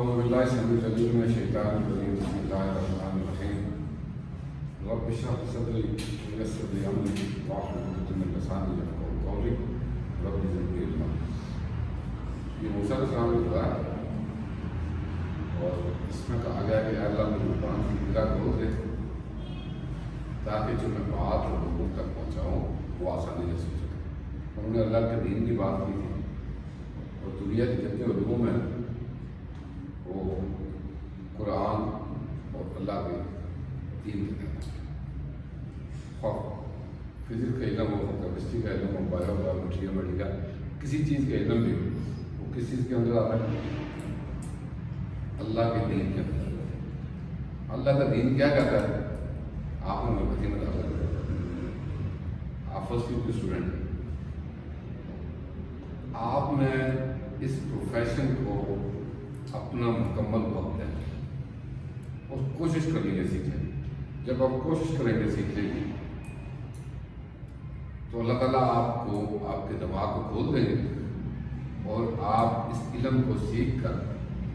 أعوذ بالله السميع العليم من الشيطان الرجيم بسم الله الرحمن الرحيم رب اشرح لي صدري ويسر لي أمري واحلل عقدة من لساني يفقهوا قولي رب زدني علما. یہ موسیٰ علیہ السلام نے دعا ہے اور اس میں کہا گیا کہ اللہ مجھے قرآن کی اطلاع کھول دے تاکہ جو میں بات اور لوگوں تک پہنچاؤں وہ آسانی سے سن سکے. انہوں نے اللہ کے دین کی بات کی تھی اور دنیا کے جتنے علوم ہیں وہ قرآن اور اللہ کے دین کے تحت فزکس کا علم ہو, کیمسٹری کا علم ہو, بایومیٹری کا کسی چیز کا علم بھی ہو, وہ کس چیز کے اندر آتا ہے؟ اللہ کے دین کے اندر. اللہ کا دین کیا کہتا ہے؟ آپ نے مدد میں داخل کر, آپ فرسٹ ایئر کے اسٹوڈنٹ ہیں, آپ نے اس پروفیشن کو اپنا مکمل وقت دیں اور کوشش کریں گے سیکھنے. جب آپ کوشش کریں گے سیکھنے کی تو اللہ تعالیٰ آپ کو آپ کے دماغ کو کھول دیں گے اور آپ اس علم کو سیکھ کر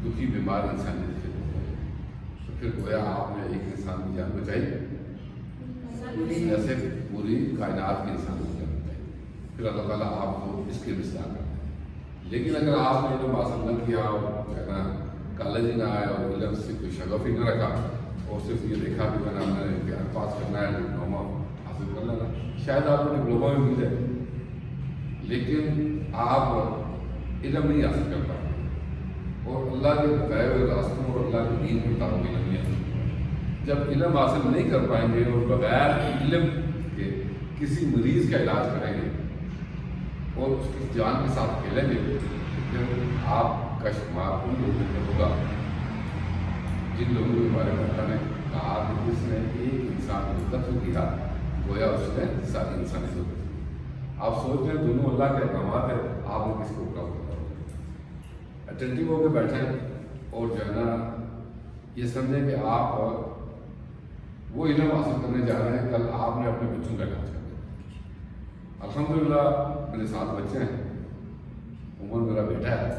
دکھی بیمار انسانیت کے لوگ ہیں. تو پھر گویا آپ نے ایک انسان کی جان بچائی جیسے پوری کائنات کے انسان کی جان بچائی. پھر اللہ تعالیٰ آپ کو اس کے مثال کرتے ہیں. لیکن اگر آپ نے علم حاصل نہ کیا اور کالج ہی نہ آیا اور علم سے کوئی شغف ہی نہ رکھا اور صرف یہ دیکھا کہ میں نے امتحان پاس کرنا ہے, ڈپلوما حاصل کر لینا, شاید آپ کو ڈپلوما بھی مل جائے لیکن آپ علم نہیں حاصل کر پائیں اور اللہ کے بتائے ہوئے راستوں اور اللہ کے دین کے مطابق علم نہیں حاصل. جب علم حاصل نہیں کر پائیں گے اور بغیر علم کے کسی مریض کا علاج کریں گے اور اس کی جان کے ساتھ کھیلیں گے پھر آپ کا شمار ان لوگوں میں ہوگا جن لوگوں کے بارے میں اللہ نے کہا کہ جس نے ایک انسان کو قتل کیا گویا اس نے ساری انسانی کو. آپ سوچ رہے ہیں دونوں اللہ کے احکامات ہیں, آپ نے کس کو کام کرنا ہوگا؟ اٹینٹیو ہو کے بیٹھیں اور جو ہے نا یہ سمجھیں کہ آپ وہ علم حاصل کرنے جا رہے ہیں, کل آپ نے اپنے بچوں کا علاج کرنا. الحمدللہ میرے 7 بچے ہیں, عمر میرا بیٹا ہے.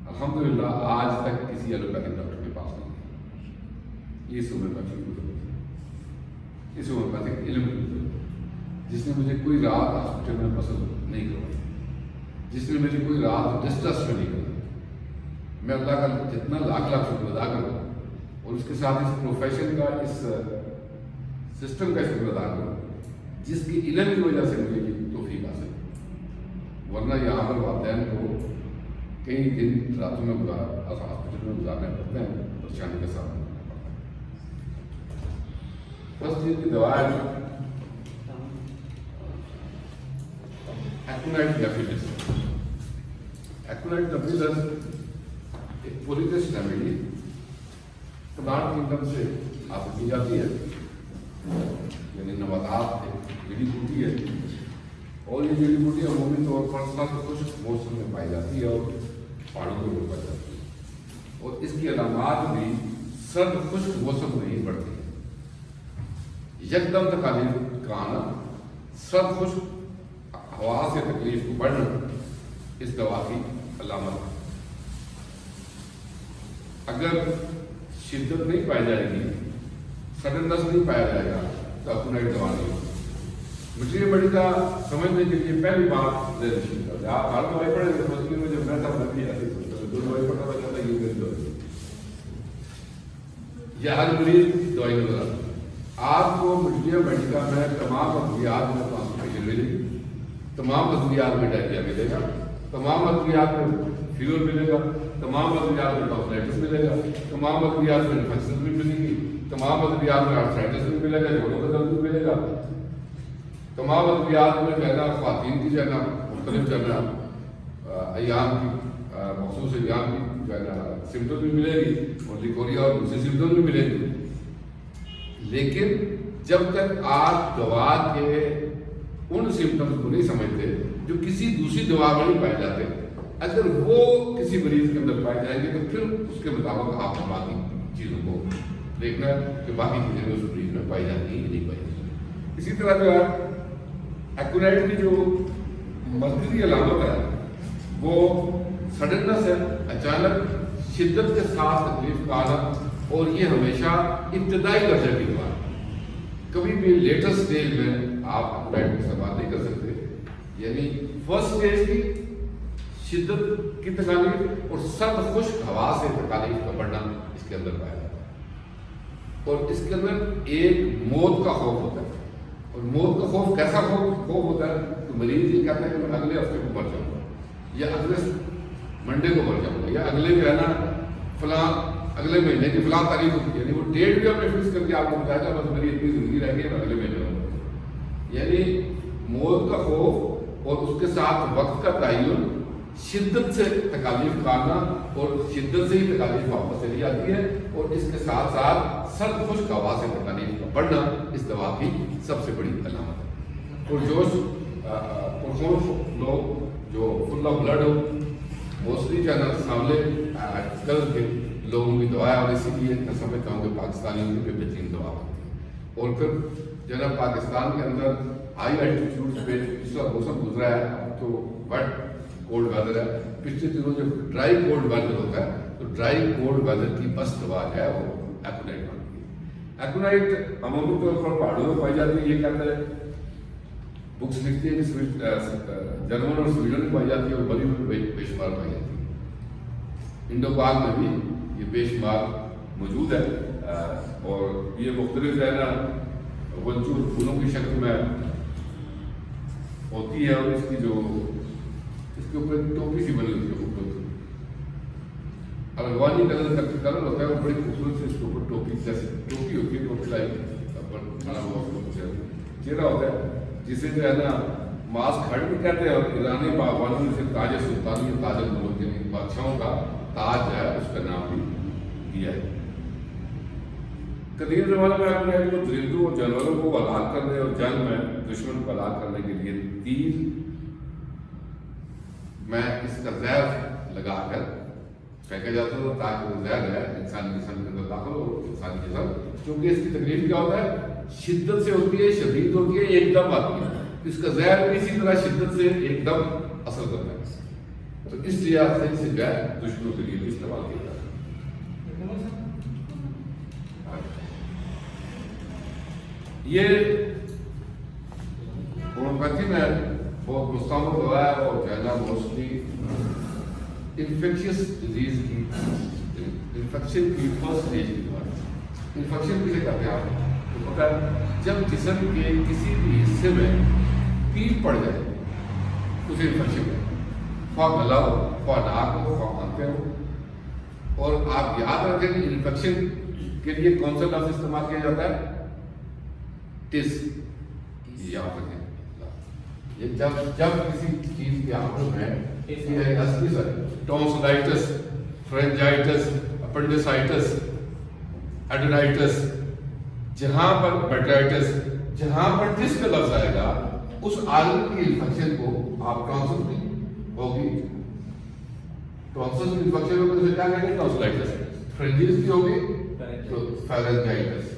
الحمدللہ آج تک کسی ایلوپیتھک ڈاکٹر کے پاس نہیں گیا. اس ہومیوپیتھک اس ہومیوپیتھک علم جس نے مجھے کوئی رات ہاسپٹل میں پسند نہیں کروائی, جس نے مجھے کوئی رات ڈسٹرس میں نہیں کرائی. میں اللہ کا جتنا لاکھ شکر ادا کروں اور اس کے ساتھ اس پروفیشن کا اس سسٹم کا شکر ادا کروں جس کی علم کی وجہ سے مجھے یہ توفیق حاصل. ورنہ یہاں پر والدین کو کئی دن راتوں میں ہاسپٹل میں گزارنے پڑتے ہیں, پریشانی کا سامنا کرنا پڑتا ہے. فرسٹ چیز کی دوا ہے ایکونائٹ نیفیلس. ایکونائٹ نیفیلس ایک پولیٹس ریمیڈی پلانٹ کنگڈم سے حاصل کی جاتی ہے, یعنی نباتات ہے, جڑی بوٹی ہے, اور یہ جڑی بوٹی عمومی طور پر سخت خشک موسم میں پائی جاتی ہے اور پہاڑوں کے اوپر پائی جاتی ہے, اور اس کی علامات بھی سرد خشک موسم میں ہی بڑھتی ہے. یکدم تکالیف کا آنا, سرد خشک ہوا سے تکلیف کو بڑھنا اس دوا کی علامت ہے. اگر شدت نہیں پائی جائے گی, سڈنس نہیں پایا جائے گا تو ایکونائٹ دوا نہیں ہوگی. مٹیریل بڑی کا سمجھنے کے لیے پہلی بات شروع کر دیں. آپ ہر دوائی پڑھیں گے مسلم میں جب میں تھا میں بھی ایسی سوچتا ہوں, 2 دوائی پڑھا ہوا جاتا ہے یہ میری دوائی, یہ ہر مریض دوائی نظر آتی ہے. آپ کو مٹیریل میڈیکا میں تمام ادویات میں کانسٹیپیشن ملے گی, تمام ادویات میں ڈائریا ملے گا, تمام ادویات میں فیور ملے گا, تمام ادویات میں ٹانسلائٹس ملے گا, تمام ادویات میں انفیکشن بھی ملے گی, تمام ادویات میں آرتھرائٹس بھی ملے گا, جوڑوں کا درد بھی ملے گا, تمام ادویات میں جو ہے نا خواتین کی جو ہے نا مختلف جو ہے نا ایام کی مخصوص ایام کی جو ہے نا سمٹم بھی ملے گی, اور لیکوریا اور دوسری سمٹم بھی ملے گی. لیکن جب تک آپ دوا کے ان سمٹمس کو نہیں سمجھتے جو کسی دوسری دوا میں نہیں پائے جاتے, اگر وہ کسی مریض کے اندر پائے جائیں گے تو پھر اس کے مطابق آپ باقی چیزوں کو دیکھنا کہ باقی چیزیں اس مریض میں پائی جاتی ہیں یا نہیں پائی جاتی. اسی طرح جو ہے ایکونائٹ کی جو مرکزی علامت ہے وہ سڈنس ہے, اچانک شدت کے ساتھ تکلیف کا آنا، اور یہ ہمیشہ ابتدائی درجے کی دوا ہے، کبھی بھی لیٹر سٹیج میں آپ اپنا استعمال نہیں کر سکتے. یعنی فرسٹ سٹیج کی شدت کی تکالیف اور سرد خشک ہوا سے تکالیف کا بڑھنا اس کے اندر پایا جاتا ہے. اور اس کے اندر ایک موت کا خوف ہوتا ہے. اور موت کا خوف کیسا خوف ہوتا ہے؟ تو مریض یہ کہتا ہے کہ میں اگلے ہفتے کو مر جاؤں گا، یا اگلے منڈے کو مر جاؤں گا، یا اگلے جو ہے نا فلاں اگلے مہینے کی فلاں تاریخ ہوتی ہے. یعنی وہ ڈیٹ بھی ہم نے فکس کر کے آپ کو بتایا تھا بس میری اتنی زندگی رہ گئی ہے، میں اگلے مہینے میں. یعنی موت کا خوف اور اس کے ساتھ وقت کا تعین، شدت سے تکالیف کا آنا اور شدت سے ہی تکالیف واپس چلی جاتی ہے، اور اس کے ساتھ ساتھ سرد خشک ہوا سے تکالیف کا بڑھنا اس دوا کی سب سے بڑی علامت ہے. پرجوش پرجوش لوگ جو فل آف بلڈ ہو، موسٹلی جو ہے نا سامنے کل کے لوگوں کی دوا ہے، اور اسی لیے میں سمجھتا ہوں کہ پاکستانیوں کی بہترین دوا ہوتی ہے. اور پھر جو ہے نا پاکستان کے اندر ہائی الٹیٹیوڈ پہ پچھلا موسم گزرا ہے، اب تو بٹ کولڈ ویدر ہے. پچھلے دنوں جب ڈرائی کولڈ ویدر ہوتا ہے تو ڈرائی کولڈ ویدر کی بس دوا جو ہے وہ ایکونائٹ بنتی ہے. ایکونائٹ عمومی طور پر پہاڑوں میں پائی جاتی ہے، یہ کہتا ہے بکس لکھتی ہے کہ جرمن اور سویڈن میں پائی جاتی ہے، اور بلی میں بے شمار پائی جاتی ہے. انڈو پاک میں بھی یہ بے شمار موجود ہے، اور یہ مختلف ہے نا ونچور پھولوں کی شکل میں ہوتی ہے، اور اس کی جو اس کے اوپر ٹوپی سی بنی ہوتی ہے خوبصورت، افغانی کلر ہوتا ہے، وہ بڑی خوبصورت سے اس کے اوپر ٹوپی جیسے ٹوپی ہوتی ہے، ٹوپی لائی بنا ہوا چہرہ ہوتا ہے، جسے جو ہے نا ماسک ہٹ بھی کہتے ہیں. اور ایرانی باغبانوں نے اسے تاج سلطانی یا تاج الملوک یعنی بادشاہوں کا تاج جو ہے اس کا نام بھی دیا ہے. قدیم زمانے میں آپ نے کو درندوں اور جانوروں کو ہلاک کرنے اور جنگ میں دشمن کو ہلاک کرنے کے لیے تیر میں اس کا زہر لگا کر پھینکا جاتا تھا، تاکہ وہ زہر ہے انسانی جسم کے اندر داخل ہو. انسانی جسم چونکہ اس کی تکلیف کیا ہوتا ہے، شدت سے ہوتی ہے، شدید ہوتی ہے، ایک دم آتی ہے. اس کا زہر بھی اسی طرح شدت سے ایک دم اثر کرتا ہے. تو اس لیے آپ سے جو ہے دشمنوں کے لیے بھی استعمال کیا جاتا ہے. یہ ہومیوپیتھی میں بہت مستعمل دوا ہے، اور جو ہے نا موسٹلی انفیکشس ڈیزیز کی انفیکشن کی فرسٹ اسٹیج کی دوا ہے. انفیکشن کسے کہتے ہیں آپ کو پتا ہے؟ جب جسم کے کسی بھی حصے میں پیپ پڑ جائے اسے انفیکشن ہے، خواہ گلا ہو، خواہ ناک ہو، خواہ آنکھیں ہو. اور آپ یاد رکھیں کہ انفیکشن کے لیے کون سا لفظ استعمال کیا جاتا ہے؟ ٹس. یاد رکھیں یہ جب کسی چیز کی آنکھوں میں ٹونسلائٹس، فرنجائٹس، اپنڈسائٹس، ایڈینائٹس، جہاں پر بیٹرائٹس، جہاں پر ٹس کا لفظ آئے گا اس عالم کی انفیکشن کو آپ ٹونسل کی ہوگی، ٹونسل کی انفیکشن ہوگی تو کیا کہیں گے؟ ٹونسلائٹس. فرنجز کی ہوگی تو فیرنجائٹس.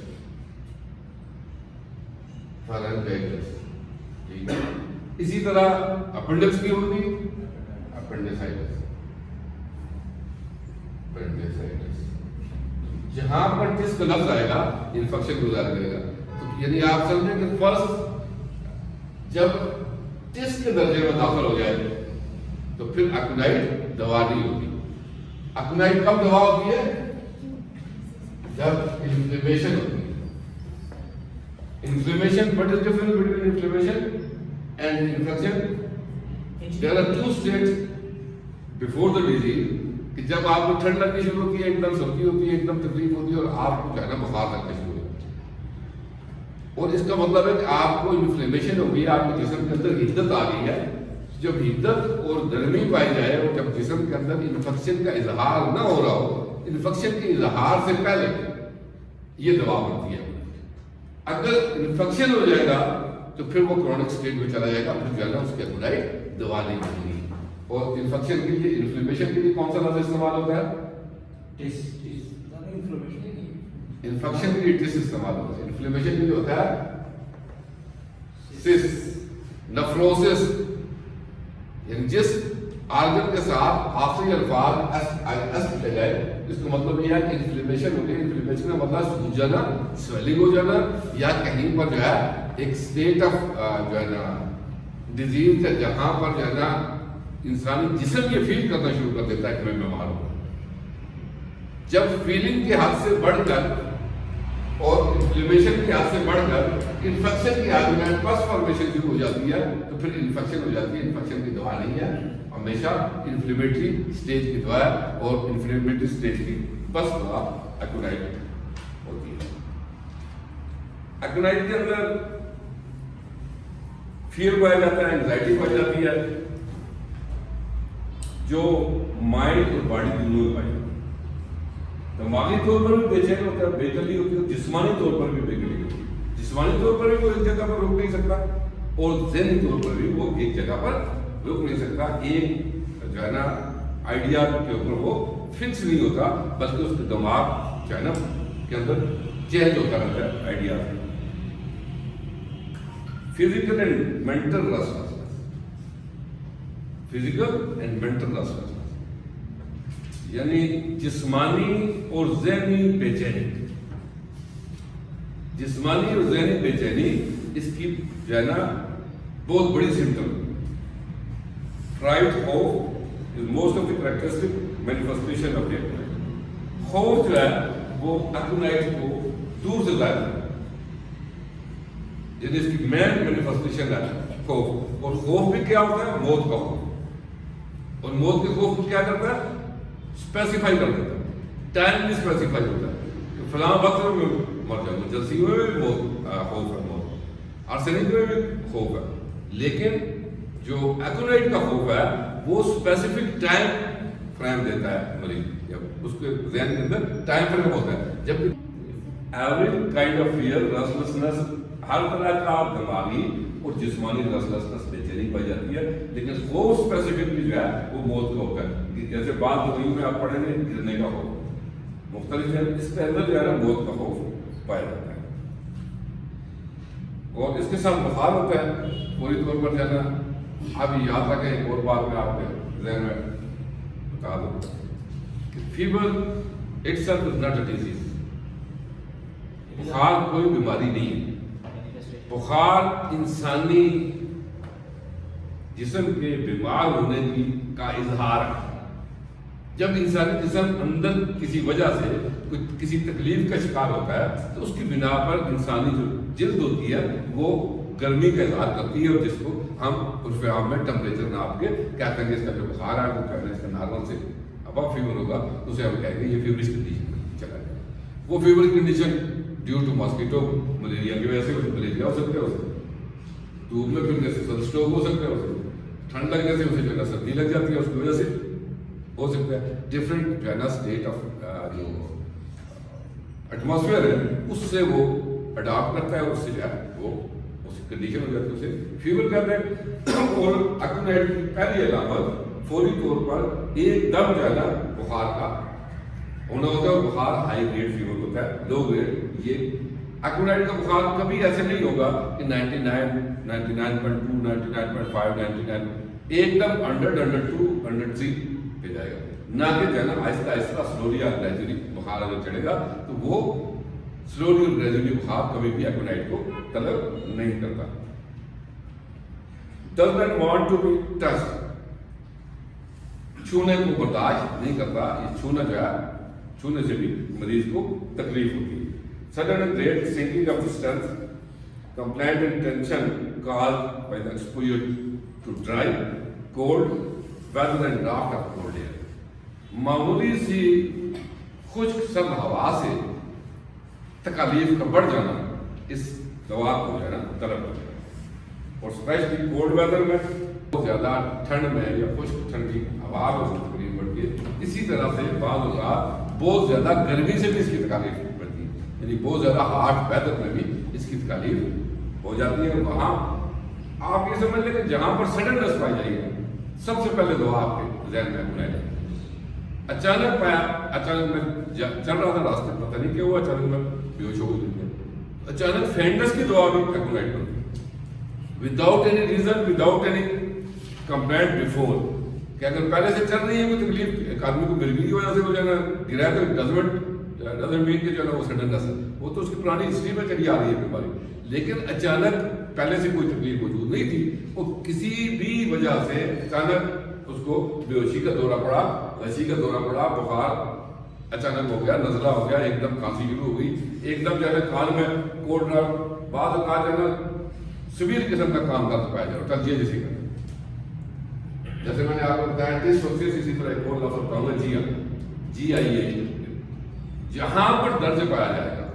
ٹھیک ہے. اسی طرح اپنڈکس کی ہوگی اپنڈسائٹس. جہاں پر جس کا لفظ آئے گا انفیکشن گزار کرے گا. تو یعنی آپ سمجھیں کہ فرسٹ جب ٹس کے درجے میں داخل ہو جائے تو پھر اکونائٹ دوا نہیں ہوگی. اکونائٹ کب دوا ہوتی ہے؟ جب انفلیمیشن ہوتی ہے. Inflammation, what is the difference between inflammation and infection? There are two states before the disease. کہ جب آپ کو ٹھنڈ لگنی شروع ہوتی ہے، ایک دم سردی ہوتی ہے، ایک دم تکلیف ہوتی ہے، اور آپ کو جو ہے نا بخار لگنا شروع ہوتا ہے. اور اس کا مطلب ہے کہ آپ کو انفلیمیشن ہو گئی، آپ کے جسم کے اندر حدت آ گئی ہے. جب حدت اور گرمی پائی جائے اور جب جسم کے اندر انفیکشن کا اظہار نہ ہو رہا ہو، انفیکشن کے اظہار سے پہلے یہ دوا بنتی ہے. اگر انفیکشن ہو جائے گا تو پھر وہ کرونک سٹیج میں چلا جائے گا، پھر جو ہے نا اس کے اکونائٹ دوا نہیں بنتی. اور انفیکشن کے لیے انفلیمیشن کے لیے کون سا لفظ استعمال ہوتا ہے؟ انفیکشن کے لیے ٹس استعمال ہوتا ہے. انفلیمیشن کے لیے ہوتا ہے سس. نفروسس یعنی جس آرگن کے ساتھ آخری الفاظ ایس لے گئے، اس کا مطلب یہ ہے کہ انفلیمیشن ہو گئی. انفلیمیشن کا مطلب سوج جانا، سویلنگ ہو جانا، یا کہیں پر جو ہے ایک اسٹیٹ آف جو ہے نا ڈیزیز ہے جہاں پر جو ہے نا انسانی جسم یہ فیل کرنا شروع کر دیتا ہے کہ میں بیمار ہوں. جب فیلنگ کے حد سے بڑھ کر اور انفلیمیشن کی حد سے بڑھ کر انفیکشن کی حد میں پس فارمیشن شروع ہو جاتی ہے تو پھر انفیکشن ہو جاتی ہے. انفیکشن کی دوا نہیں ہے، ہمیشہ انفلیمیٹری سٹیج کی دوا ہے، اور انفلیمیٹری سٹیج کی پس دوا ایکونائٹ ہوتی ہے. ایکونائٹ کے اندر فیئر پایا جاتا ہے، انگزائٹی پائی جاتی ہے، جو مائنڈ اور باڈی دونوں میں پائی جاتی ہے. دماغی طور پر بھی بے چین ہوتا ہے، بے چینی ہوتی ہے، جسمانی طور پر بھی بے چینی ہوتی ہے. جسمانی طور پر بھی وہ ایک جگہ پر رک نہیں سکتا، اور ذہنی طور پر بھی وہ ایک جگہ پر رک نہیں سکتا. ایک جو ہے نا آئیڈیا کے اوپر وہ فکس نہیں ہوتا، بلکہ اس کے دماغ جو ہے نا کے اندر چینج ہوتا رہتا ہے idea. Physical and mental restlessness, physical and mental restlessness یعنی جسمانی اور ذہنی بے چینی. جسمانی اور ذہنی بے چینی اس کی جو ہے نا بہت بڑی symptom. Fright hope is most of the characteristic manifestation of aconite. خوف جو ہے وہ ایکونائٹ کو دور سے ظاہر کرتا ہے، یعنی اس کی مین مینیفیسٹیشن ہے خوف. اور خوف بھی کیا ہوتا ہے؟ موت کا خوف. اور موت کے خوف کو کیا کرتا ہے؟ اسپیسیفائی کر دیتا ہے، ٹائم بھی اسپیسیفائی ہوتا ہے کہ فلاں وقت میں مر جاؤں گا. جلسی ہوئے بھی موت خوف ہے، موت آرسینک میں بھی خوف ہے. لیکن جو ایکونائٹ کا خوف ہے وہ اسپیسیفک ٹائم فریم دیتا ہے مریض، جب اس کے ذہن کے اندر ٹائم فریم ہوتا ہے. جبکہ ایوریج کائنڈ آف فیئر ریسٹلیسنس ہر طرح کا دماغی اور جسمانی ریسٹلیسنس بے چینی پائی جاتی ہے، لیکن خوف اسپیسیفکلی جو ہے وہ موت کا ہوتا ہے. جیسے بعض دوائی میں آپ پڑھیں گے گرنے کا خوف مختلف ہے، اس کے اندر جو ہے نا موت کا خوف پایا جاتا ہے. اور اس کے ساتھ بخار ہوتا ہے پوری طور پر جو ہے نا. اب یاد رکھیں ایک اور بات میں آپ کے ذہن میں بتا دوں کہ fever itself is not a disease. بخار کوئی بیماری نہیں ہے. بخار انسانی جسم کے بیمار ہونے کی کا اظہار ہے. جب انسانی جسم اندر کسی وجہ سے کسی تکلیف کا شکار ہوتا ہے تو اس کی بنا پر انسانی جو جلد ہوتی ہے وہ گرمی کا اظہار کرتی ہے، اور جس کو ہم عرف عام میں ٹمپریچر ناپ کے کہتے ہیں کہ اس کا جو بخار ہے وہ کہتے ہیں اس کا نارمل سے ابو فیور ہوگا تو اسے ہم کہیں گے یہ فیورش کنڈیشن چلا جائے. وہ fever condition due to mosquito malaria کی وجہ سے ملیریا ہو سکتا ہے، اسے دھوپ میں پھرنے سے سن اسٹروک ہو سکتا ہے، اسے ٹھنڈ لگنے سے اسے جو ہے سردی لگ جاتی ہے، اس کی وجہ سے ہو سکتا ہے. ڈفرینٹ جو ہے نا اسٹیٹ آف جو ایٹماسفیئر ہے اس سے وہ اڈاپٹ کرتا ہے، اس سے جو ہے وہ اس کنڈیشن ہو جاتی ہے، اسے فیور کہتے ہیں. اور ایکونائٹ کی پہلی علامت فوری طور پر ایک دم جو ہے نا بخار کا ہونا ہوتا ہے، اور بخار ہائی گریڈ فیور ہوتا ہے، لو گریڈ. یہ ایکونائٹ کا بخار کبھی ایسے نہیں ہوگا کہ 99, 99.2, 99.5, 99 ایک دم 100, 102, 103 پہ جائے گا. نہ کہ جو ہے نا آہستہ آہستہ سلولی اور گریجولی بخار اگر چڑھے گا تو وہ سلولی اور گریجولی بخار کبھی بھی ایکونائٹ کو طلب نہیں کرتا. does not want to be touched، چھونے کو برداشت نہیں کرتا. یہ چھونا جو ہے چھونے سے بھی مریض کو تکلیف ہوتی ہے. sudden and great sinking of the strength، complaint and tension caused by the exposure to dry, cold weather and draft of cold air. معمولی سی خشک سرد ہوا سے تکالیف کا بڑھ جانا اس دوا کو جو ہے نا طلب کرتا ہے. اور اسپیشلی کولڈ ویدر میں بہت زیادہ ٹھنڈ میں یا خشک ٹھنڈی ہوا میں اس کی تکلیف بڑھتی ہے. اسی طرح سے بعض اوقات بہت زیادہ گرمی سے بھی اس کی تکالیف بڑھتی ہے، یعنی بہت زیادہ ہارڈ ویدر میں بھی اس کی تکالیف ہو جاتی ہے. اور وہاں آپ یہ سمجھ لیں کہ جہاں پر سڈننس پائی جائے گی سب سے پہلے دوا آپ کے ذہن میں بنائی جائے. اچانک پایا، اچانک میں چل رہا تھا راستے، پتہ نہیں کیا ہوا، اچانک میں بے ہوش ہو گئی. اچانک فینڈس کی دعا بھی ایکونائٹ کرتی without any reason, without any complaint before. کہ اگر پہلے سے چل رہی ہے کوئی تکلیف ایک آدمی کو مرغی کی وجہ سے وہ جو ہے نا گرا تو ڈزنٹ مین کہ جو ہے نا وہ سڈنس ہے، وہ تو اس کی پرانی ہسٹری میں چلی آ رہی ہے بیماری، لیکن اچانک پہلے سے کوئی تکلیف موجود نہیں تھی، وہ کسی بھی وجہ سے اچانک اس کو بے ہوشی کا دورہ پڑا، غشی کا دورہ پڑا، بخار اچانک ہو گیا، نزلہ ہو گیا، ایک دم کھانسی شروع ہو گئی، ایک دم جو ہے کان میں کوٹ رہا، بعض اوقات جو ہے نا سویر قسم کا کام درد پایا جائے تلجیہ جیسے کا، جیسے میں نے آپ کو بتایا ٹیسٹوسٹیرون اسی طرح ایک اور لفظ بتاؤں گا جی آئی ہے، جہاں پر درد پایا جائے گا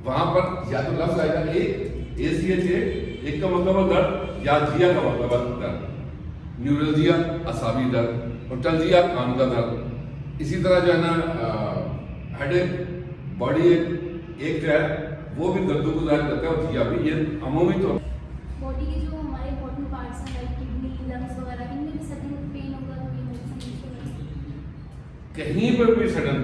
وہاں پر یا تو لفظ آئے گا اے سی ایچ اے، ایک کا مطلب ہے درد، یا جیا کا مطلب ہے درد، نیورلجیا اعصابی درد، اور ٹلجیا کان کا درد، اسی طرح جو ہے نا ہیڈ ایک باڈی ایک جو ہے وہ بھی دردوں کو ظاہر کرتا ہے، اور جیا بھی، یہ عمومی طور باڈی کے جو ہمارے امپورٹنٹ پارٹس ہیں لائک کڈنی، لنگس وغیرہ، ان میں بھی سڈن پین ہوگا تو یہ میڈیسن کہیں پر بھی سڈن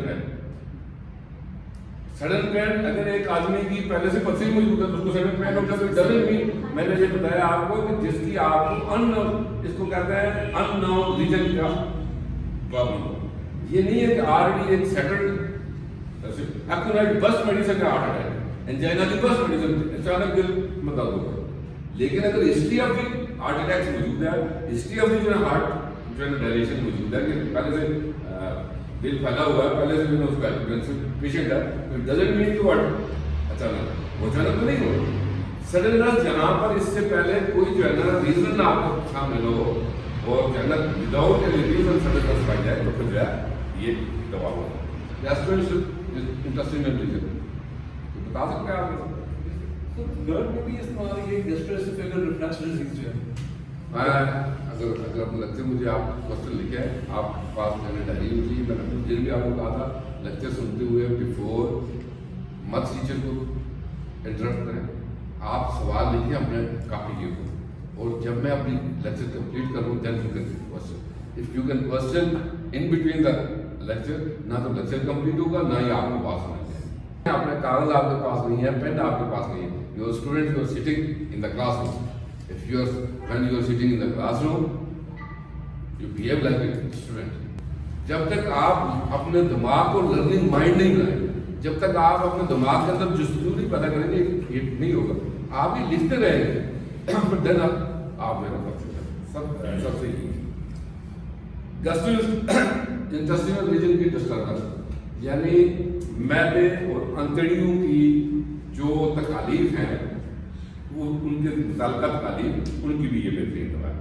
پین اگر ایک آدمی کی پہلے سے پتھری موجود ہے تو اس کو سڈن پین ہوگا، تو ڈزنٹ مین، میں نے یہ بتایا آپ کو کہ جس کی آپ کو اس کو کہتے ہیں ان نون ریجن کا پرابلم، یہ نہیں ہے کہ آلریڈی ایک سیٹلڈ ایکوریٹ بس میڈیسن کا ہارٹ اٹیک، انجائنا کی بس میڈیسن اچانک دل میں درد ہوگا، لیکن اگر history of the heart attack موجود ہے، ہسٹری آف دی جو ہے ہارٹ جو ہے ڈائلیشن موجود ہے کہ پہلے سے دل پھیلا ہوا ہے، پہلے سے جو ہے اس کا ہائپرٹینشن پیشنٹ ہے، تو ڈزنٹ مین ٹو اچانک وہ اچانک تو نہیں ہو سڈننس، جہاں پر اس سے پہلے کوئی جو ہے نا ریزن آپ کو شامل ہو اور جو ہے نا وداؤٹ اینی ریزن سڈننس پائی جائے تو پھر جو ہے یہ دوا ہوگا۔ انٹرسٹنگ ریزن بتا سکتے ہیں آپ گرڈ میں بھی استعمال یہ گیسٹرواسوفیجل ریفلکس ڈیزیز جو ہے، اگر اپنے لیکچر مجھے آپ کوشچن لکھے ہیں آپ کے پاس میں نے ڈائری ہوتی ہے، میں نے کچھ دن بھی آپ کو کہا تھا لیکچر سنتے ہوئے بیفور مت ٹیچر کو انٹرپٹ کریں، آپ سوال لکھیں اپنے کاپی کے اوپر، اور جب میں اپنی لیکچر کمپلیٹ کروں then you can question, if you can question in between the lecture, نہ تو لیکچر کمپلیٹ ہوگا نہ ہی آپ کو پاس ہونا چاہیے۔ اپنے کاغذ آپ کے پاس نہیں ہے، پین آپ کے پاس نہیں ہے، your student you are sitting in the classroom, if you are when you are sitting in the classroom you behave like a student، جب تک آپ اپنے دماغ کو لرننگ مائنڈ نہیں بنائیں، جب تک آپ اپنے دماغ کے اندر جستجو نہیں پیدا کریں گے یہ نہیں ہوگا، آپ یہ لکھتے رہیں گے دین آپ میرا سب سے انٹرسٹنل ریجن کی ڈسٹربنس، یعنی معدے اور انتڑیوں کی جو تکالیف ہیں وہ ان کے متعلقہ تکالیف ان کی بھی یہ بہترین دوا ہے،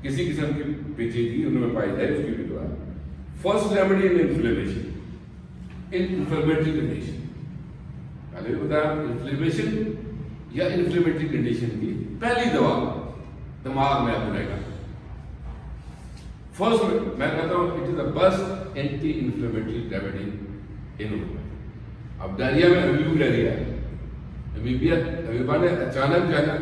کسی قسم کی پیچیدگی ان میں پائی جائے اس کی بھی دوا ہے۔ فرسٹ ریمیڈی ان انفلیمیشن، انفلیمیٹری کنڈیشن، پہلے بھی بتایا انفلیمیشن یا انفلیمیٹری کنڈیشن کی پہلی دوا دماغ میں آپ رہے گا، فرسٹ میں کہتا ہوں it is the best anti inflammatory remedy in. اب ڈائریا میں امیبک ڈائریا ہے، امیبا نے اچانک جو ہے نا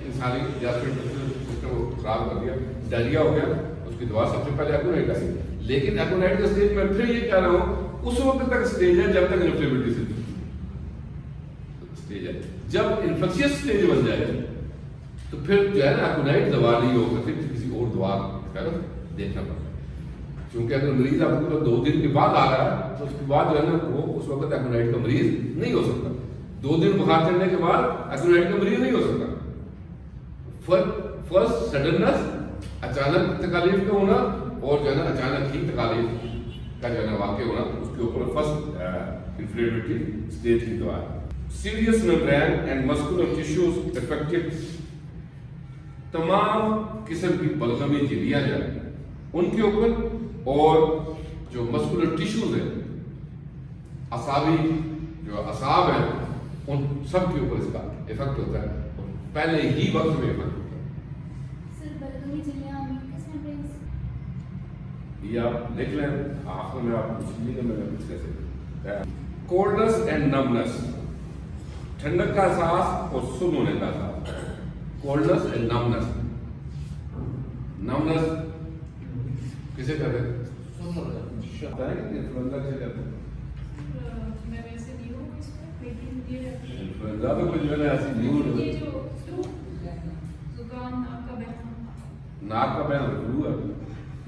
انسانی سسٹم کو خراب کر دیا، ڈائریا ہو گیا، اس کی دوا سب سے پہلے ایکونائٹ ہے، لیکن ایکونائٹ کا اسٹیج میں پھر یہ کہہ رہا ہوں اس وقت تک اسٹیج ہے جب تک انفلیمیٹری اسٹیج ہے، جب انفیکشس اسٹیج بن جائے تو پھر جو ہے نا ایکونائٹ دوا نہیں ہو سکتی، کسی اور دوا دیکھنا پڑتا ہے، کیونکہ اگر مریض آپ کو 2 دن کے بعد آ رہا ہے تو اس کے بعد جو ہے نا وہ اس وقت ایکونائٹ کا مریض نہیں ہو سکتا، 2 دن بخار چڑھنے کے بعد ایکونائٹ کا مریض نہیں ہو سکتا۔ فرسٹ سڈننس، اچانک تکالیف کا ہونا، اور جو ہے نا اچانک ہی تکالیف کا جو ہے نا واقع ہونا، اس کے اوپر فرسٹ انفلیمیٹری اسٹیج کی دوا ہے۔ Serious membrane and muscular tissues affected, تمام قسم کی بلغمی جھلیاں جو ہیں ان کے اوپر، اور جو مسکولر ٹیشوز ہیں اعصابی جو اعصاب ہیں ان سب کے اوپر اس کا افیکٹ ہوتا ہے، اور پہلے ہی وقت میں افیکٹ ہوتا ہے۔ یہ آپ دیکھ لیں آخر میں آپ پوچھ لیجیے میں نے کچھ کیسے کولڈنس اینڈ نمنس، ٹھنڈک کا احساس اور سن ہونے کا احساس، کولڈنس اینڈ نمنس، نمنس کسے کہتے ہیں؟ انفلوئنزا کسے کہتے ہیں؟ انفلوئنزا تو کچھ میں نے ایسی نیو ناک کا بہنا فلو ہے،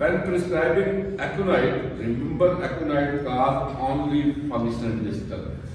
When prescribing aconite, remember aconite cause only functional disturbance।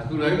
aconite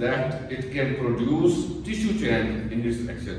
that it can produce tissue change in its action।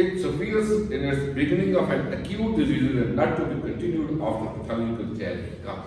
it appears in its beginning of an acute disease and not to be continued after pathological change comes।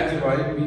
HYPERAEMIA,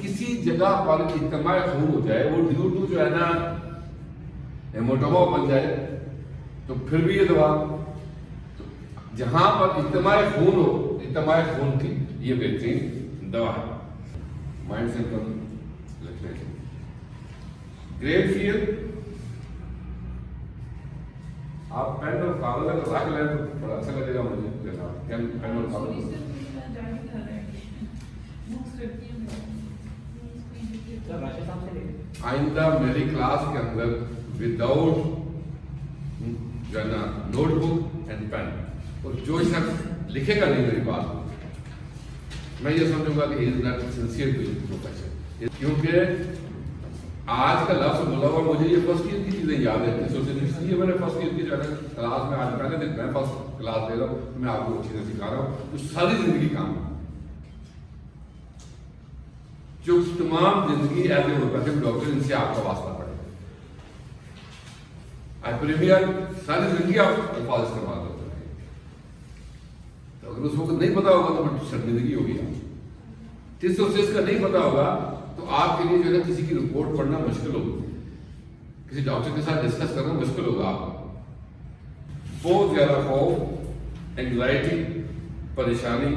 کسی جگہ پر اجتماع خون ہو جائے، وہ due to جو ہے نا ہیموٹوما بن جائے، تو پھر بھی یہ دوا، جہاں پر اجتماع خون ہو، اجتماع خون کی یہ بہترین دوا ہے. مائنڈ سمپٹم لکھنے کے گریٹ فیئر، آپ پین اور کاغذ اگر رکھ لیں تو بڑا اچھا لگے گا مجھے. جناب پین اور کاغذ آئندہ میری کلاس کے اندر وداؤٹ جو ہے نا نوٹ بک اینڈ پین، اور جو شخص لکھے گا نہیں میری بات، میں یہ سمجھوں گا کہ he is not sincere to profession. کیونکہ آج کا لفظ بولا ہوا مجھے یہ فرسٹ ایئر کی چیزیں یاد ہے، اس لیے میں نے فرسٹ ایئر کی جو ہے کلاس میں آج پہلے دن میں فرسٹ کلاس دے رہا ہوں، میں آپ کو چیزیں سکھا رہا ہوں جو ساری زندگی کام ہے، جو تمام زندگی ایسے ہوتا ہے ڈاکٹر ان سے آپ کا واسطہ پڑے. پریمیئر ساری زندگی آپ الفاظ استعمال کرتے ہیں، تو اگر اس وقت نہیں پتا ہوگا تو پھر شرمندگی ہوگی. جس اور جس کا نہیں پتا ہوگا تو آپ کے لیے جو ہے کسی کی رپورٹ پڑھنا مشکل ہوگا، کسی ڈاکٹر کے ساتھ ڈسکس کرنا مشکل ہوگا. آپ بہت زیادہ خوف، اینگزائٹی، پریشانی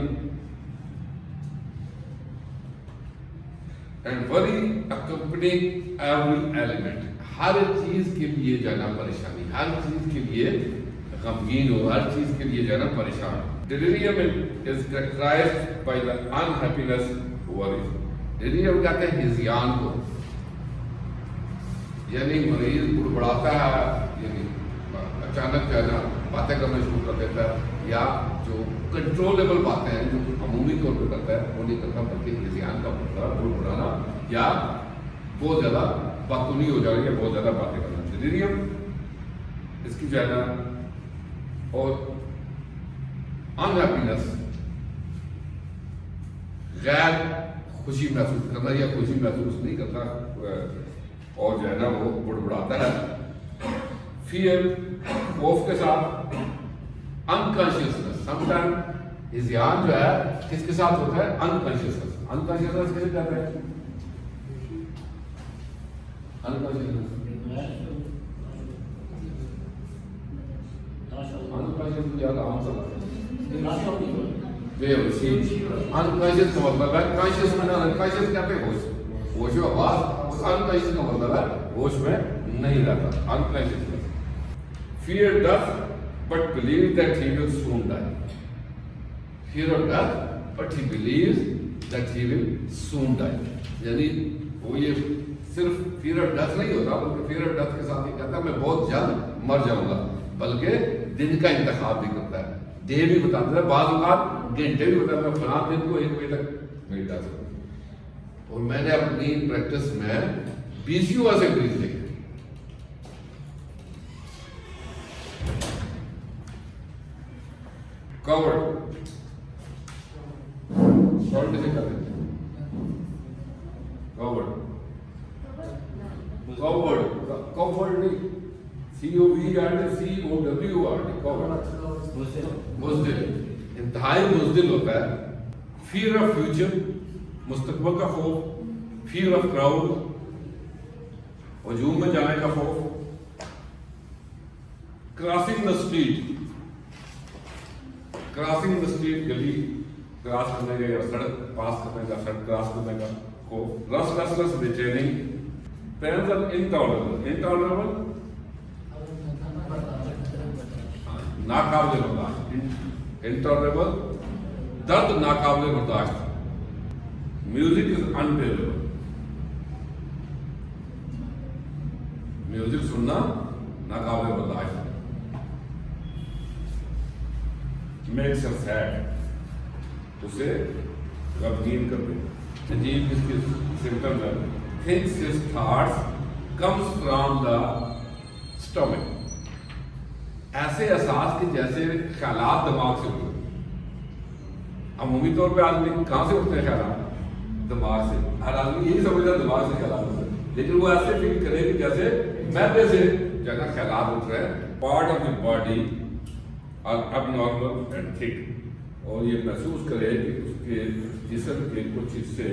اینڈ وری accompanying every element، ہر چیز کے لیے جانا پریشانی، ہر چیز کے لیے غمگین ہو، ہر چیز کے لیے جانا پریشان. Delirium is characterized by the unhappiness worries. Delirium کہتے ہیں ہذیان کو، یعنی مریض بڑبڑاتا ہے، یعنی اچانک جو ہے نا باتیں کرنا شروع کر دیتا ہے، یا جو کنٹرولبل باتیں ہیں جو عمومی طور پہ کرتا ہے وہ نہیں کرتا، بلکہ ہذیان کا مطلب بڑبڑانا یا بہت زیادہ باتونی ہو جائے یا بہت زیادہ باتیں کرنا. ڈیلیریم اس کی جو ہے نا، اور انہیپینس غیر خوشی محسوس کرنا یا خوشی محسوس نہیں کرتا اور جو ہے نا وہ بڑبڑاتا ہے. فیئر، خوف کے ساتھ. انکانشیسنس، سم ٹائم ہذیان جو ہے کس کے ساتھ ہوتا ہے؟ انکانشیسنس. انکانشیسنس کیسے کہتے ہیں؟ انکانشیسنس یاد عام سا بے ہوشی. انکانشیس کا مطلب ہے کانشیس میں نہ، انکانشیس کہتے ہیں ہوش و حواس، انکانشیس کا مطلب ہے ہوش میں نہیں رہتا. Unconscious. Fear death, but believes that he will soon die. Fear of death, but he believes that he will soon die. یعنی وہ یہ صرف fear of death نہیں ہوتا، بلکہ fear of death کے ساتھ یہ کہتا ہے میں بہت جلد مر جاؤں گا، بلکہ دن کا انتخاب بھی کرتا ہے، ڈے بھی بتاتا ہے، بعض اوقات گھنٹے بھی بتاتا ہے، میں فلاں دن کو 1 بجے تک نہیں جا سکتا. اور میں نے اپنی پریکٹس میں 20 ایسے مریض دیکھے. کورڈ، کورڈ کسے کہتے ہیں؟ کورڈ، کورڈ، کورڈ نہیں، COVERD، کورڈ، مزدل، انتہائی مزدل ہوتا ہے. فیئر آف فیوچر، مستقبل کا خوف. فیئر آف کراؤڈ، ہجوم میں جانے کا خوف. Crossing the street, crossing the street, گلی کراس کرنے کا یا سڑک پاس کرنے کا، سڑک کراس کرنے کا خوف. ریسٹلیسنس، بے چینی. پینز آر انٹالریبل، انٹالریبل ناقابل برداشت، انٹالریبل درد ناقابل برداشت. میوزک از انبیئربل، میوزک سننا ناقابل برداشت. میکس ہر سیڈ، اسے غمگین کر دے. عجیب اس کے سمپٹمز ہیں. thinks his thoughts comes from the stomach. ایسے احساس کے جیسے خیالات دماغ سے اٹھتے ہیں. عمومی طور پہ آدمی کہاں سے اٹھتے ہیں خیالات؟ دماغ سے. ہر آدمی یہی سمجھتا ہے دماغ سے خیالات اٹھتے ہیں، لیکن وہ ایسے فیل کرے کہ جیسے معدے سے جگہ خیالات اٹھ رہے ہیں. پارٹ آف دی باڈی اور اب نارمل اینڈ تھک، اور یہ محسوس کرے کہ اس کے جسم کے کچھ حصے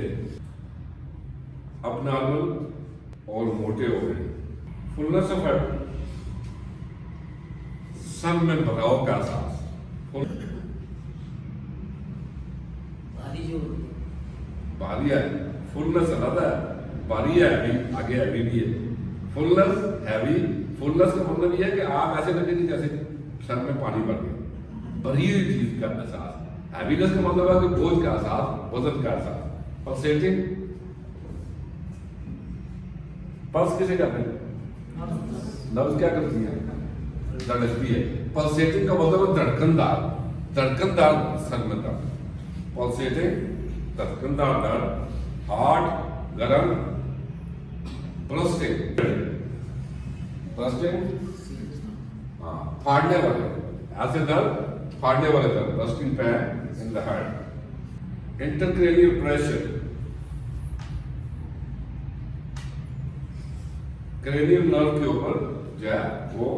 اب نارمل اور موٹے ہو گئے. فلنس آف ہیڈ, سر میں بھراؤ کا احساس. بھاری ہے, فلنس علیحدہ ہے, بھاری ہے, آگے ہیوی بھی ہے. فلنس ہیوی, فلنس کا مطلب یہ ہے کہ آپ ایسے لگے کہ جیسے سر میں پانی بھر گیا, بھری ہوئی چیز کا احساس. ہیوینس کا مطلب ہے کہ بوجھ کا احساس, وزن کا احساس. پلسیٹنگ, پلس کسے کہتے ہیں؟ لفظ کیا کرتی ہے؟ دھڑکتی ہے. پلسیٹنگ کا مطلب ہے دھڑکن دار, دھڑکن دار سر میں درد. پلسیٹنگ دھڑکن دار درد. ہارٹ گرم. برسٹنگ, برسٹنگ ہاں پھاڑنے والے, ایسے درد پھاڑنے والے درد. Bursting pain in the head. Intracranial pressure, cranial nerve کے اوپر جو ہے وہ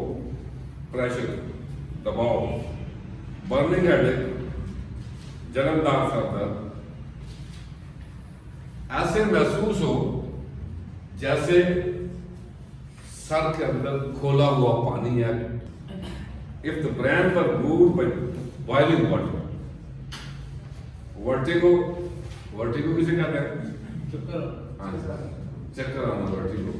پریشر, دباؤ. برننگ ہیڈیک, جلندار سر درد. ایسے محسوس ہو جیسے سر کے اندر کھولا ہوا پانی ہے. If the brain were moved by boiling water. Vertigo, vertigo کسے کہتے ہیں؟ چکر. ہاں چکر آنا, vertigo.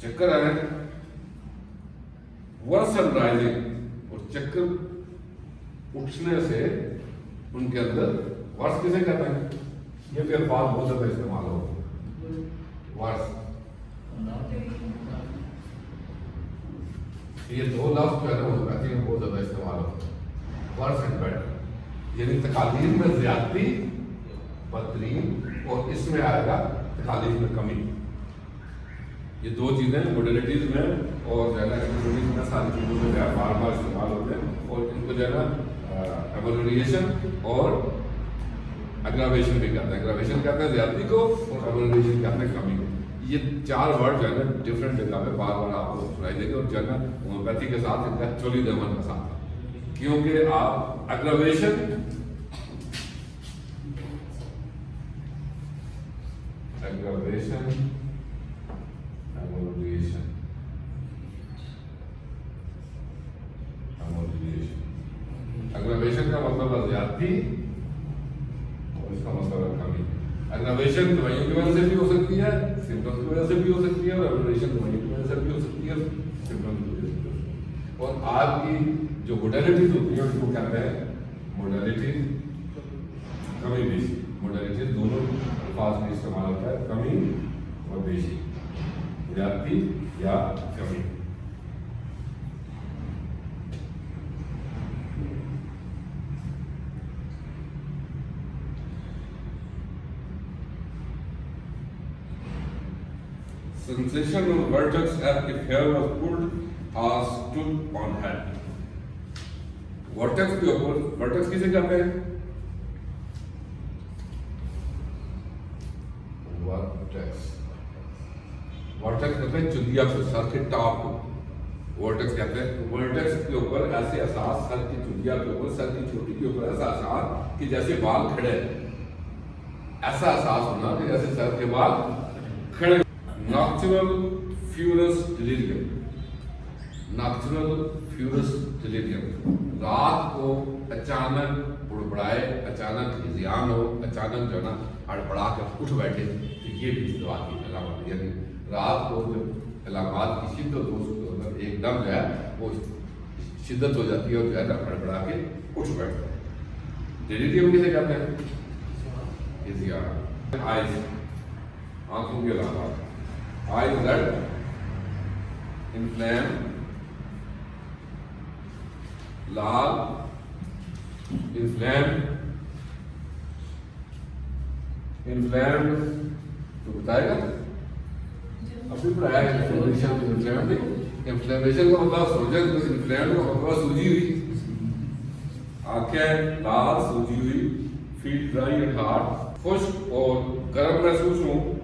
چکر آنا, worse and rising, اور چکر اٹھنے سے ان کے اندر ورس کسے کہتے ہیں؟ یہ بھی الفاظ بہت زیادہ استعمال ہوتے ہیں. ورس, یہ دو لفظ جو ہے نا ہومیوپیتھی میں بہت زیادہ استعمال ہوتے ہیں. ورس اینڈ بیٹر, یعنی تکالیف میں زیادتی, بدترین, اور اس میں آئے گا تکالیف میں کمی. یہ دو چیزیں موڈیلٹیز میں اور جو ہے نا ایکٹیویٹیز میں ساری چیزوں میں بار بار استعمال ہوتے ہیں. اور ان کو جو ہے نا ایمولوریشن اور اگراویشن بھی کہتے ہیں. اگراویشن کہتے ہیں زیادتی کو, اور ایمولوریشن کہتے ہیں کمی کو. یہ چار ورڈ جو ہے نا ڈفرینٹ جگہ پہ بار بار آپ کو سنائی دیں گے, اور جو ہے نا ہومیوپیتھی کے ساتھ ان کا چولی دمن کا ساتھ ہے, کیونکہ آپ اگراویشن, ایگراویشن, ایمولوریشن, ایمولوریشن. اگراویشن کا مطلب ہے زیادتی, اور اس کا مطلب ہے کمی. اگراویشن دوائیوں کی وجہ سے بھی ہو سکتی ہے, سمپٹمس کی وجہ سے بھی ہو سکتی ہے, اور ایمولوریشن دوائیوں کی وجہ سے بھی ہو سکتی ہے, سمپٹمس کی وجہ سے بھی ہو سکتی ہے. اور آپ کی جو موڈیلٹیز ہوتی ہیں اس کو کہتے ہیں موڈیلٹیز, کمی بیشی. موڈیلٹیز دونوں الفاظ میں استعمال ہوتا ہے, کمی اور بیشی, زیادتی یا کمی. Sensation of vertex as if hair was pulled or stood on head. Vertex کے اوپر, vertex کسے کہتے ہیں؟ Vertex, vertex کہتے ہیں چندیا کو, سر کے ٹاپ کو vertex کہتے ہیں. vertex کے اوپر ایسے احساس, سر کی چندیا کے اوپر, سر کی چوٹی کے اوپر ایسا احساس کہ جیسے بال کھڑے, ایسا احساس ہونا کہ جیسے سر کے بال کھڑے. Nocturnal furous delirium, nocturnal furous delirium, رات کو اچانک بڑبڑائے, اچانک ہذیان ہو, اچانک جو ہے نا ہڑبڑا کر اٹھ بیٹھے, تو یہ بھی اس دوا کی علامت ہے. یعنی رات کو جو علامات کی شدت ہو, اس کے اندر ایک دم جو ہے وہ شدت ہو جاتی ہے, اور جو ہے نا ہڑبڑا کے اٹھ بیٹھتے ہیں. ڈیلیریم کسے کہتے ہیں؟ ہذیان. آئیز, آنکھوں کے علامات, eyes red, inflamed, لال, inflamed, inflamed, تو بتائے گا ابھی پڑھایا ہے انفلیمیشن کا مطلب سوجن, تو انفلیمڈ کا مطلب سوجی ہوئی, آنکھیں لال سوجی ہوئی, فیل ڈرائی اینڈ ہارڈ, خشک اور گرم محسوس ہوں.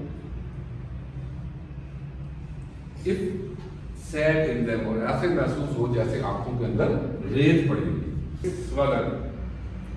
If sad in them, اور ایسے محسوس ہو جیسے آنکھوں کے اندر ریت پڑی ہوئی. Swollen,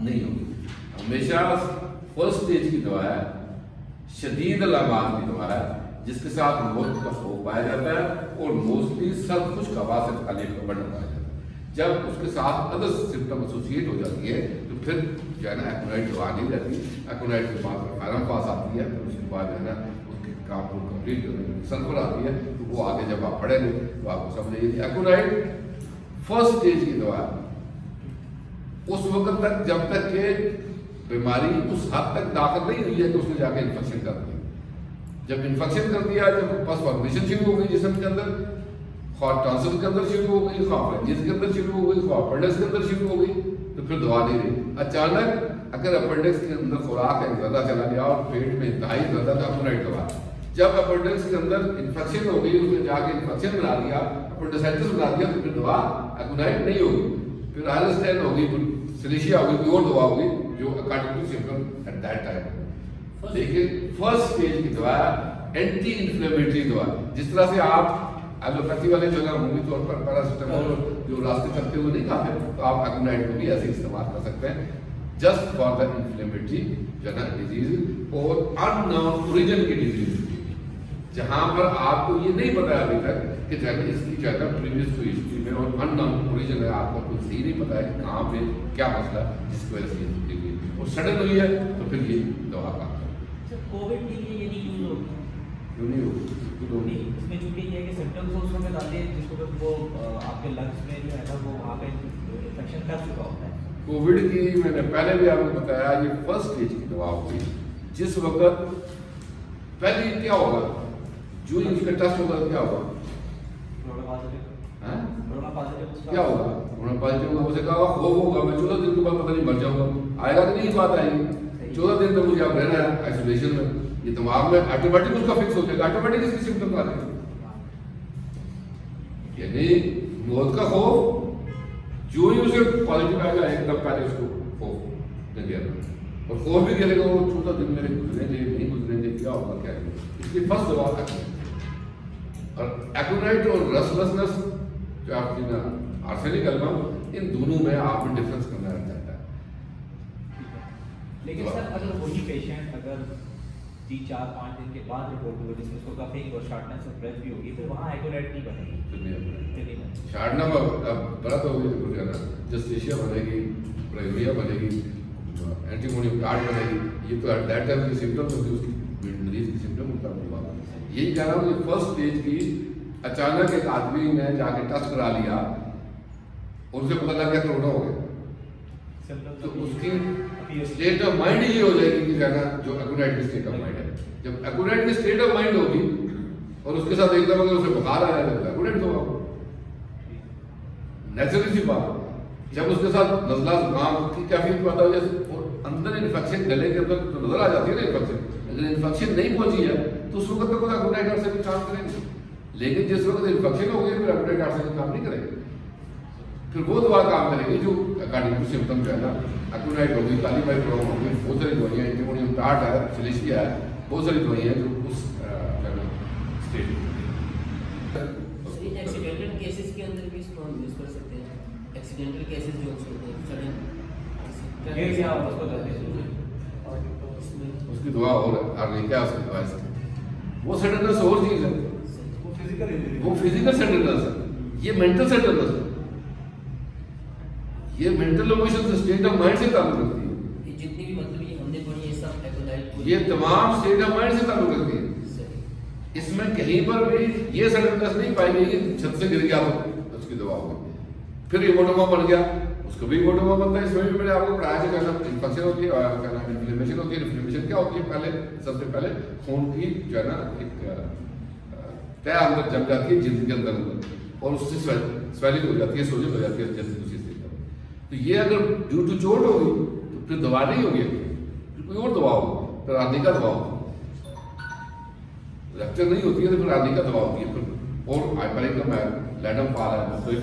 نہیں ہوگی. ہمیشہ فرسٹ اسٹیج کی دوا ہے شدید علامات کی دوا ہے جس کے ساتھ موت کا خوف پایا جاتا ہے اور موسٹلی سر خشک ہوا سے خالی بڑھنا پایا جاتا ہے. جب اس کے ساتھ ادر سمٹم ایسوسیٹ ہو جاتی ہے تو پھر جو ہے نا ایکونائٹ دوا نہیں رہتی. ایکونائٹ کے بعد فائرم پاس آتی ہے پھر اس کے بعد جو ہے نا اس کے کام کو کمپلیٹ سلفر آتی ہے تو وہ آگے جب آپ پڑھیں گے تو آپ کو سمجھے گی. ایکونائٹ فرسٹ اسٹیج کی دوا ہے اس وقت تک جب تک کہ بیماری اس حد تک داخل نہیں ہوئی ہے کہ اس نے جا کے انفیکشن کر دیا. جب انفیکشن کر دیا جب پس فارمیشن شروع ہو گئی جسم کے اندر خواہ ٹانسل کے اندر شروع ہو گئی خواہ فرنجز کے اندر شروع ہو گئی خواہ اپنڈکس کے اندر شروع ہو گئی تو پھر دوا نہیں رہی. اچانک اگر اپنڈکس کے اندر خوراک ہے زیادہ چلا گیا اور پیٹ میں انتہائی زیادہ تو ایکونائٹ دوا. جب اپنڈکس کے اندر انفیکشن ہو گئی اس نے جا کے انفیکشن بنا دیا اپنڈسائٹس بنا دیا تو پھر دوا ایکونائٹ نہیں ہوگی. پھر آئرسٹین ہوگی پھر سلیشیا ہوگی کوئی اور دوا ہوگی جو according to symptom at that time. لیکن فرسٹ اسٹیج کی دوا ہے اینٹی انفلیمیٹری دوا. جس طرح سے آپ ایلوپیتھی والے جو ہے عمومی طور پر پیراسیٹامول جو راستے چلتے ہوئے نہیں کھاتے تو آپ ایکونائٹ کو بھی ایسے استعمال کر سکتے ہیں جسٹ فار دا انفلیمیٹری جو ہے نا ڈیزیز اور ان نون اوریجن کی ڈیزیز جہاں پر آپ کو یہ نہیں پتا ہے ابھی تک کہ جو ہے اس کی جو ہے پریویس کوئی ہسٹری میں اور ان نون اوریجن ہے آپ کو کچھ صحیح نہیں پتا ہے کہ کہاں پہ کیا مسئلہ ہے جس کی وجہ سے یہ ہوتی ہوئی اور سڈن ہوئی ہے تو پھر یہ دوا کام کرے. کووڈ کے لیے یہ نہیں یوز ہوگی کیوں نہیں ہوگی اس میں چونکہ یہ ہے کہ سمپٹمس اس وقت آتے ہیں جس وقت وہ آپ کے لنگس میں جو ہے نا وہ وہاں پہ انفیکشن کر چکا ہوتا ہے. کووڈ کی میں نے پہلے بھی آپ کو بتایا یہ فرسٹ اسٹیج کی دوا ہوگی جس وقت پہلے کیا ہوگا جو اس کا ٹیسٹ ہوگا کیا ہوگا کیا ہوگا کورونا پازیٹیو ہوگا اسے کہا خوف ہوگا میں 14 دن کے بعد پتہ نہیں مر جاؤں گا آئے گا کہ نہیں بات آئے گی 14 دن تک مجھے اب رہنا ہے آئسولیشن میں. یہ دماغ میں آٹومیٹک اس کا فکس ہو جائے گا آٹومیٹک اس کی سمپٹم آ جائے گا. یعنی موت کا خوف جو ہی اسے پازیٹیو آئے گا ایک دم پہلے اس کو خوف دے دیا اور خوف بھی کہے گا وہ 14 دن میرے گزریں گے نہیں گزریں گے کیا ہوگا کیا نہیں. اس کی فرسٹ دوا ہے اور ایکونائٹ اور ریسٹلیسنس جو آپ کی نا آرسینک البم ان دونوں میں آپ نے ڈفرینس کرنا چاہتا ہے. لیکن سر اگر وہی پیشنٹ اگر 3-4-5 دن کے بعد رپورٹ ہوگی جس میں اس کو کفنگ اور شارٹنس آف بریتھ بھی ہوگی تو وہاں ایکونائٹ نہیں بنے گی. شارٹنا برت ہوگی تو کیا نا جسٹیشیا بنے گی پرائمریا بنے گی اینٹی مونیم کارڈ بنے گی. یہ تو دیٹ ٹائم کی سمپٹم ہوتی ہے اس کی مریض کی سمپٹم ہوتا ہے. یہی کہہ رہا ہوں کہ فرسٹ اسٹیج کی اچانک ایک آدمی نے جا کے ٹیسٹ کرا لیا اور اسے پتہ لگ گیا کرونا ہو گیا تو اس کی اسٹیٹ آف مائنڈ یہ ہو جائے گی کہ کہنا جو ایکونائٹ کی اسٹیٹ آف مائنڈ ہے. جب ایکونائٹ کی اسٹیٹ آف مائنڈ ہوگی اور اس کے ساتھ ایک دم اگر اسے بخار آیا تو ایکونائٹ ہوگا نیچرلی سی بات. جب اس کے ساتھ نزلہ زکام کی کیفیت پتا ہو جائے اور اندر انفیکشن گلے کے اندر تو نظر آ جاتی ہے نا انفیکشن اگر انفیکشن نہیں پہنچی ہے تو اس وقت تک ایکونائٹ سے بھی کام کریں گے. لیکن جس وقت انفیکشن ہو گئی پھر ایکونائٹ سے کام نہیں کرے گا. پھر وہ دوا کام کرے گی جو اکارڈنگ ٹو سمپٹم جو ہے نا ایکونائٹ ہوگی کالی بائی پروم ہوگی بہت ساری دوائیاں اینٹیمونیم ٹارٹ ہے سلیشیا ہے بہت ساری دوائیاں ہیں جو اس اسٹیج ایکسیڈنٹل کیسز کے اندر بھی اس کو ہم یوز کر سکتے ہیں. ایکسیڈنٹل کیسز جو ہوتے ہیں سڈن یہ کیا اس کو اس کی دعا اور آگے کیا اس کی دعا ہے وہ سڈنس اور چیز ہے وہ فزیکل سڈنس ہے یہ مینٹل سڈنس ہے. یہ mental emotion state of mind سے تعلق رکھتی ہے. جتنی بھی مطلب یہ ہم نے پڑھی یہ سب ایکونائٹ یہ تمام اسٹیٹ آف مائنڈ سے تعلق رکھتی ہے. اس میں کہیں پر بھی یہ سڈنس نہیں پائی گئی کہ چھت سے گر گیا تو اس کی دوا ہوگی. پھر ایموٹوما بن گیا اس کو بھی ایموٹوما بنتا ہے. اس میں بھی میں نے آپ کو پڑھایا کہ کہنا انفیکشن ہوتی ہے اور کہنا انفلیمیشن ہوتی ہے. انفلیمیشن کیا ہوتی ہے پہلے سب سے پہلے خون کی جو ہے نا ایک طے اندر جم جاتی ہے جلد کے اندر اور اس سے سویلنگ ہو جاتی ہے سوجن ہو جاتی ہے جلد دوسری سے. تو یہ اگر ڈیو ٹو چوٹ ہوگی تو پھر دوا نہیں ہوگی پھر کوئی اور دوا ہوگی پھر آدھی کا دوا ہوگی. ریکچر نہیں ہوتی ہے تو پھر آدھی کا دوا ہوتی ہے پھر اور ہائپرنکم ہے لیڈم پار ہے مختلف